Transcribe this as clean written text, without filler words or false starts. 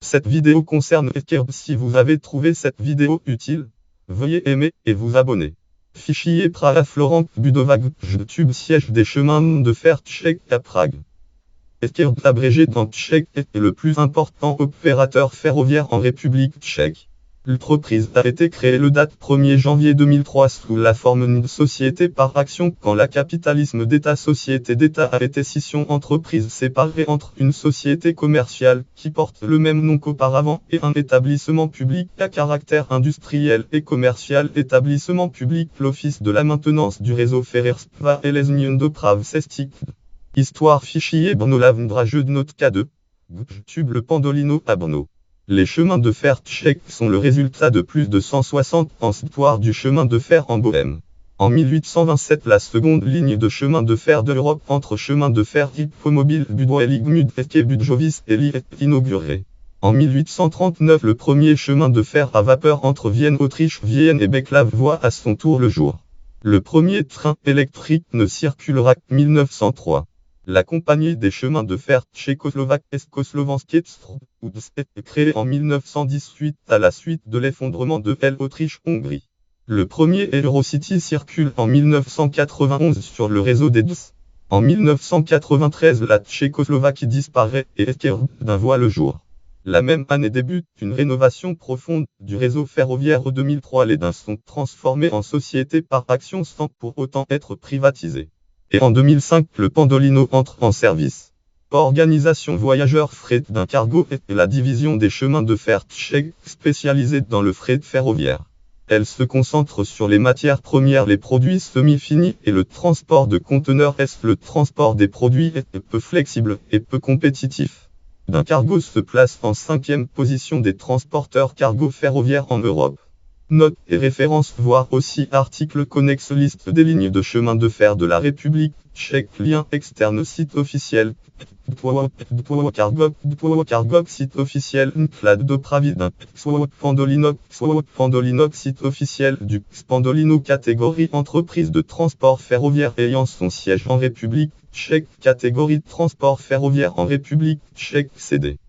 Cette vidéo concerne Ekerb. Si vous avez trouvé cette vidéo utile, veuillez aimer et vous abonner. Fichier Praha Florent Budovac YouTube. Siège des chemins de fer tchèques à Prague. Ekerb, abrégé dans tchèque, est le plus important opérateur ferroviaire en République tchèque. L'entreprise a été créée le date 1er janvier 2003 sous la forme d'une société par action quand la capitalisme d'État-société d'État a été scission entreprise séparée entre une société commerciale qui porte le même nom qu'auparavant et un établissement public à caractère industriel et commercial. Établissement public, l'Office de la maintenance du réseau ferroviaire SPVA et les unions d'Oprav Cestic. Histoire fichier Brno Lavndra-jeu de note K2. YouTube le Pendolino à Brno. Les chemins de fer tchèques sont le résultat de plus de 160 ans d'histoire du chemin de fer en Bohême. En 1827, la seconde ligne de chemin de fer de l'Europe entre chemin de fer hippomobile Budweligmud et Budjovis est inaugurée. En 1839, le premier chemin de fer à vapeur entre Vienne, Autriche, Vienne et Beclav voit à son tour le jour. Le premier train électrique ne circulera qu'en 1903. La Compagnie des chemins de fer tchécoslovaque Československé est créée en 1918 à la suite de l'effondrement de l'Autriche-Hongrie. Le premier Eurocity circule en 1991 sur le réseau des 12. En 1993, la Tchécoslovaquie disparaît et Ekerb voit le jour. La même année débute une rénovation profonde du réseau ferroviaire. En 2003, les DIN sont transformés en sociétés par action sans pour autant être privatisés. Et en 2005, le Pendolino entre en service. Organisation voyageurs fret d'un cargo est la division des chemins de fer tchèques spécialisée dans le fret ferroviaire. Elle se concentre sur les matières premières, les produits semi-finis et le transport de conteneurs. Le transport des produits est peu flexible et peu compétitif. D'un cargo se place en 5e position des transporteurs cargo ferroviaires en Europe. Notes et références, voir aussi article connexe liste des lignes de chemin de fer de la République tchèque. Lien externe site officiel. Cargog site officiel. Clade d'Opravid. Pendolino site officiel du Pendolino catégorie entreprise de transport ferroviaire ayant son siège en République tchèque. Catégorie de transport ferroviaire en République tchèque CD.